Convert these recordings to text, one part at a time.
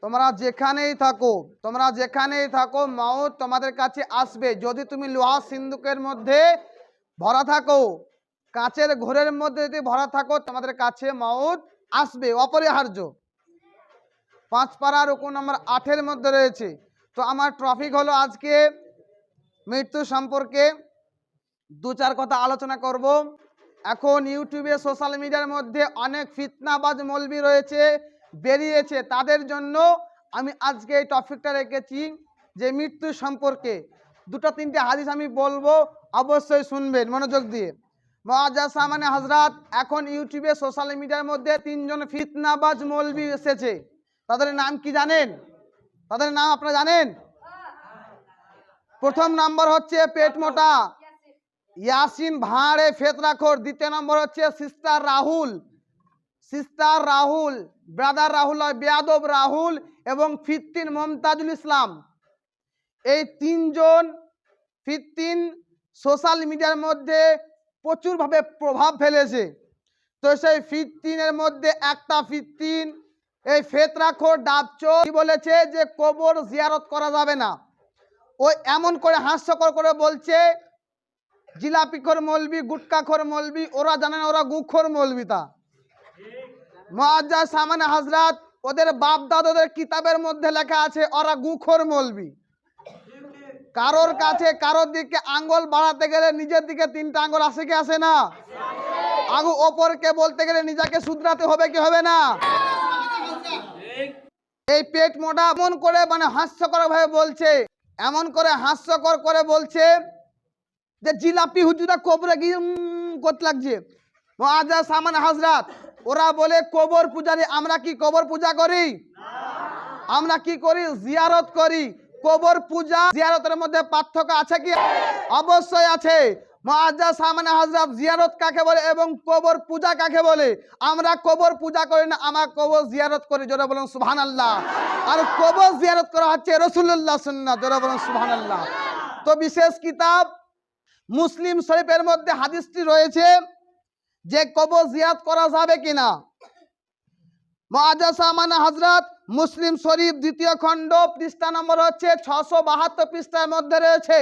তোমরা যেখানেই থাকো মউত তোমাদের কাছে আসবে। যদি তুমি লোহা সিন্ধুকের মধ্যে ভরা থাকো, কাঁচের ঘোরের মধ্যে যদি ভরা থাকো, তোমাদের কাছে মউত আসবে, অপরিহার্য। 5 পারা রুকু নম্বর 8 এর মধ্যে রয়েছে। তো আমার টপিক হলো আজকে মৃত্যু সম্পর্কে 2-4 কথা আলোচনা করব। এখন ইউটিউবে সোশ্যাল মিডিয়ার মধ্যে অনেক ফিতনাবাজ মৌলবি রয়েছে, বেরিয়েছে, তাদের জন্য আমি আজকে এই টপিকটা রেখেছি যে মৃত্যু সম্পর্কে 2-3টে হাদিস আমি বলবো, অবশ্যই শুনবেন মনোযোগ দিয়ে। মুআজ্জাজ সামানে হযরত, এখন ইউটিউবে সোশ্যাল মিডিয়ার মধ্যে 3 জন ফিতনাবাজ মৌলবি এসেছে। তাদের নাম কি জানেন? তাদের নাম আপনারা জানেন? প্রথম নাম্বার হচ্ছে পেট মোটা ইয়াসিন ভাঁড়ে ফেতরাখোর। দ্বিতীয় নম্বর হচ্ছে সিস্টার রাহুল, ব্রাদার রাহুল, বেয়াদব রাহুল এবং ফিত্তিন মমতাজুল ইসলাম। এই 3 জন ফিত্তিন সোশ্যাল মিডিয়ার মধ্যে প্রচুরভাবে প্রভাব ফেলেছে। তো সেই ফিত্তিনের মধ্যে একটা ফিত্তিন এই ফেতরাখোর ডাবচোর বলেছে যে কবর জিয়ারত করা যাবে না। ওই এমন করে হাস্যকর করে বলছে, জিলাপিখোর মৌলবি, গুটকাখোর মৌলবি, ওরা জানেন ওরা গুখোর মৌলবি। তা মুআজ্জাজ সামানে হযরত, ওদের বাপ দাদাদের কিতাবের মধ্যে লেখা আছে ওরা গুখোর মৌলবি। কারোর কাছে কারোর দিকে আঙ্গুল বাড়াতে গেলে নিজের দিকে 3টা আঙ্গুল আসে কি আসে না? আগু অপরকে বলতে গেলে নিজেকে শুধরাতে হবে কি হবে না? এই পেট মোটা এমন করে হাস্যকর ভাবে বলছে, এমন করে হাস্যকর করে বলছে যে জিলাপি হুজুরা কবরে গিয়ে করতে লাগছে। মুআজ্জাজ সামানে হযরত, ওরা বলে কবর পূজারি। আমরা কি কবর পূজা করি? আমরা কি করি? জিয়ারত করি। কবর পূজা জিয়ারতের মধ্যে পার্থক্য আছে কি? অবশ্যই আছে। মুআজ্জাজ সামানে হযরত, জিয়ারত কাকে বলে এবং কবর পূজা কাকে বলে? আমরা কবর পূজা করি না, আমরা কবর জিয়ারত করি। জোরে বলুন সুবহানাল্লাহ। আর কবর জিয়ারত করা হচ্ছে রাসূলুল্লাহ সুন্নাহ। জোরে বলুন সুবহানাল্লাহ। তো বিশেষ কিতাব মুসলিম শরীফের মধ্যে হাদিসটি রয়েছে যে কবর জিয়ারত করা যাবে কিনা। মুআজ্জাজ সামানে হযরত, মুসলিম শরীফ 2য় খণ্ড পৃষ্ঠা নম্বর হচ্ছে 672 পৃষ্ঠার মধ্যে রয়েছে।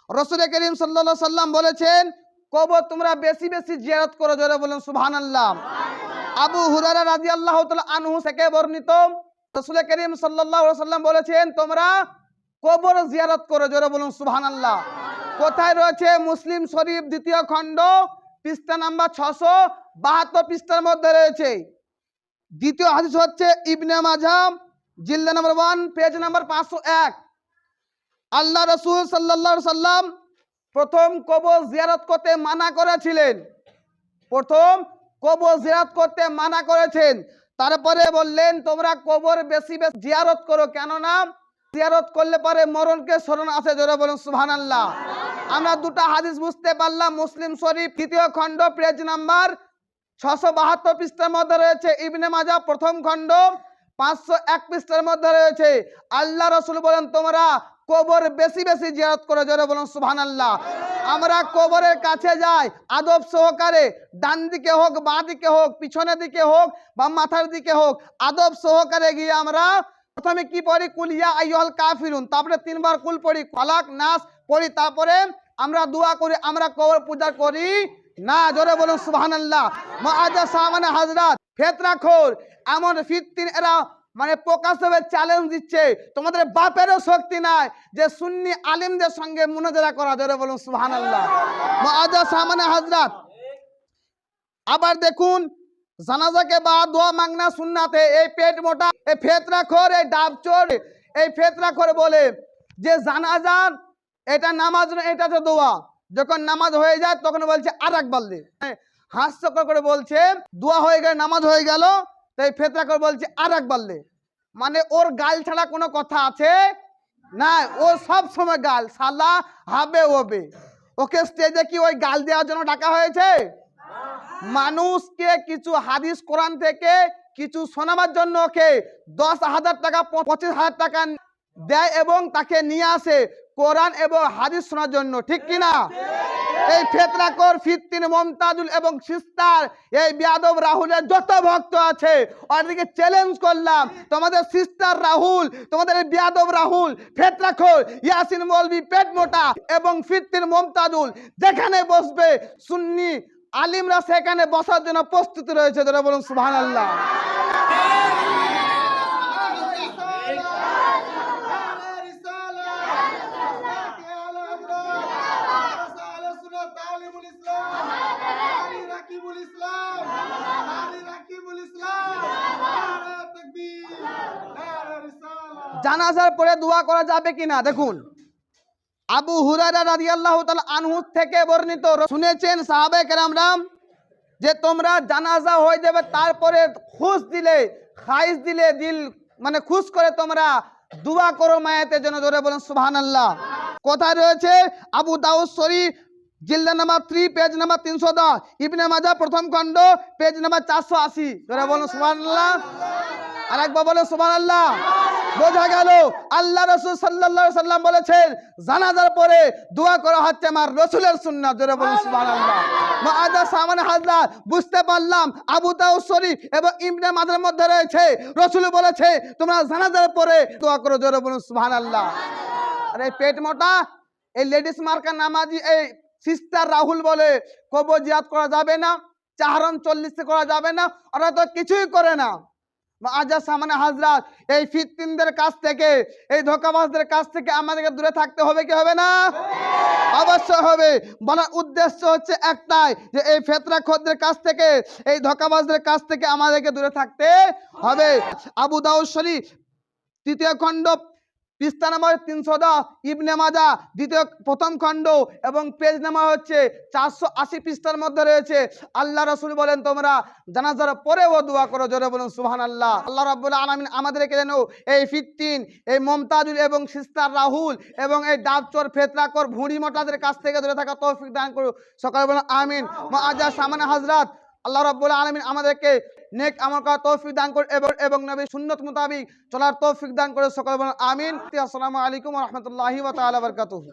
রাসূল করিম সাল্লাল্লাহু আলাইহি সাল্লাম বলেছেন কবর তোমরা বেশি বেশি জিয়ারত করো। জোরে বলুন সুবহানাল্লাহ। আবু হুরায়রা রাদিয়াল্লাহু তাআলা আনহু থেকে বর্ণিত, রাসূল করিম সাল্লাল্লাহু আলাইহি সাল্লাম বলেছেন তোমরা কবর জিয়ারত করো। জোরে বলুন সুবহানাল্লাহ। কোথায় রয়েছে? মুসলিম শরীফ 2য় খণ্ড পৃষ্ঠা নাম্বার 672 পৃষ্ঠার মধ্যে রয়েছে। দ্বিতীয় হাদিস হচ্ছে ইবনে মাজাহ জিলদ নম্বর 1 পেজ নাম্বার 501। আল্লাহ রাসূল সাল্লাল্লাহু আলাইহি সাল্লাম প্রথম কবর জিয়ারত করতে মানা করেছিলেন। প্রথম কবর জিয়ারত করতে মানা করেছেন। তারপরে বললেন তোমরা কবর বেশি বেশি জিয়ারত করো, কেননা জিয়ারত করলে পরে মরণকে স্মরণ আসে। জোরে বলুন সুবহানাল্লাহ। আমরা 2টা হাদিস বুঝতে পারলাম। মুসলিম শরীফ 3য় খণ্ড পেজ নাম্বার 672 পৃষ্ঠার মধ্যে রয়েছে। ইবনে মাজাহ প্রথম খণ্ড 501 পৃষ্ঠার মধ্যে রয়েছে। আল্লাহ রাসূল বলেন তোমরা কবর বেশি বেশি জিয়ারত করো। জোরে বলুন সুবহানাল্লাহ। আমরা কবরের কাছে যাই আদব সহকারে, ডান দিকে হোক, বাঁ দিকে হোক, পিছনের দিকে হোক বা মাথার দিকে হোক, আদব সহকারে গিয়ে আমরা প্রথমে কি পড়ি? কুল ইয়া আইয়ুহাল কাফিরুন, তারপরে 3 বার কুল পড়ি, ফালাক নাস পড়ি, তারপরে আমরা দোয়া করি। আমরা কবর পূজা করি না। জোরে বলুন সুবহানাল্লাহ। মুআজ্জাজ সামানে হযরত, ফেতরাখোর এমন ফিতনিন, এরা প্রকাশ্যভাবে চ্যালেঞ্জ দিচ্ছে তোমাদের বাপেরও শক্তি নাই যে সুন্নি আলেমদের সঙ্গে মুনাজারা করা। জোরে বলুন সুবহানাল্লাহ। মুআজ্জাজ সামানে হযরত, আবার দেখুন জানাজা के बाद दुआ मांगना सुन्नत है। এই পেট মোটা, এই ফেতরাখোর, এই ডাবচোর, এই ফেতরাখোর বলে যে জানাজার এটা নামাজ না, এটা তো দোয়া। যখন নামাজ হয়ে যায় তখন বলছে আরেকবার দে। হাস্যকর করে বলছে দোয়া হয়ে গেল, নামাজ হয়ে গেল, তাই ফেতরাখোর বলছে আরেকবার দে। ওর গাল ছাড়া কোনো কথা আছে না। ও সব সময় গাল, সালা হবে হবে। ওকে স্টেজে কি ওই গাল দেওয়ার জন্য ডাকা হয়েছে? মানুষকে কিছু হাদিস কোরআন থেকে কিছু শোনাবার জন্য ওকে 10,000 টাকা 25,000 টাকা দেয় এবং তাকে নিয়ে আসে কোরআন এবং হাদিস শোনার জন্য। ঠিক কিনা? এই ফেতরাকর, ফিত্তিন, মমতাজুল এবং সিস্তার, এই বিয়াদব রাহুলের যত ভক্ত আছে ওদেরকে চ্যালেঞ্জ করলাম, তোমাদের সিস্টার রাহুল, তোমাদের এই বিয়াদব রাহুল, ফেতরাকর, ইয়াসিন মৌলভী পেট মোটা এবং ফিত্তিন, মমতাজুল যেখানে বসবে সুন্নি আলিমরা সেখানে বসার জন্য প্রস্তুতি রয়েছে। যারা বলুন সুবহানাল্লাহ। জানাজার পরে দোয়া করা যাবে কিনা দেখুন, আবু হুরায়রা রাদিয়াল্লাহু তাআলা আনহু থেকে বর্ণিত, শুনেছেন সাহাবায়ে কেরামরা যে তোমরা জানাজা হয়ে যাবে তারপরে খুশ দিলে, খাইস দিলে, দিল মানে খুশ করে তোমরা দোয়া করো মায়াতের জন্য। ধরে বলেন সুবহানাল্লাহ। কোথায় রয়েছে? আবু দাউদ শরীফ জিলদ নাম্বার 3 পেজ নাম্বার 310, ইবনে মাজাহ প্রথম খণ্ড পেজ নাম্বার 480। ধরে বলেন সুবহানাল্লাহ। আরেকবার বলেন সুবহানাল্লাহ। বোঝা গেল আল্লাহ রাসূল সাল্লাল্লাহু আলাইহি সাল্লাম বলেছেন জানাজার পরে দোয়া করা হচ্ছে আমার রাসূলের সুন্নাত। জোরে বলুন সুবহানাল্লাহ। মুআজ্জাজ সামনে হাজরা বুঝতে পারলাম আবু দাউদ শরীফ এবং ইবনে মাজাহর মধ্যে রয়েছে রাসূল বলেছে তোমরা জানাজার পরে দোয়া করো। জোরে বলুন সুবহানাল্লাহ। আর এই পেট মোটা, এই লেডিস মার্কা নামাজি, এই সিস্টার রাহুল বলে কবর জিয়ারত করা যাবে না, চাহরম 40 করা যাবে না, ওরা তো কিছুই করে না। মুআজ্জাজ সামনে হাজরাত, এই ফিতনাদের কাছ থেকে, এই ধোঁকাবাজদের কাছ থেকে আমাদেরকে দূরে থাকতে হবে কি হবে না? অবশ্যই হবে। বলার উদ্দেশ্য হচ্ছে একটাই যে এই ফেতরাখোরদের কাছ থেকে, এই ধোঁকাবাজদের কাছ থেকে আমাদেরকে দূরে থাকতে হবে। আবু দাউদ শরীফ 3য় খণ্ড পৃষ্ঠা নাম্বার 310, ইবনে মাজাহ প্রথম খণ্ড এবং পেজ নাম্বার হচ্ছে 480 পৃষ্ঠার মধ্যে রয়েছে। আল্লাহ রাসূল বলেন তোমরা জানাজার পরেও দোয়া করো। জোরে বলুন সুবহানাল্লাহ। আল্লাহ রাব্বুল আলামিন আমাদেরকে যেন এই ফিত্তিন, এই মমতাজুল এবং সিস্টার রাহুল এবং এই ডাবচোর, ফেতরাকর, ভুঁড়ি মোটাদের কাছ থেকে দূরে থাকা তৌফিক দান করুন। সকালে বলুন আমিন। মুআজ্জাজ সামনে হাজরাত, আল্লাহ রাব্বুল আলামিন আমাদেরকে নেক আমল করার তৌফিক দান করে এবং নবীর সুন্নাত মোতাবেক চলার তৌফিক দান করে। সকলে বলুন আমিন। আসসালামু আলাইকুম ওয়া রাহমাতুল্লাহি ওয়া তাআলা ওয়া বারাকাতুহু।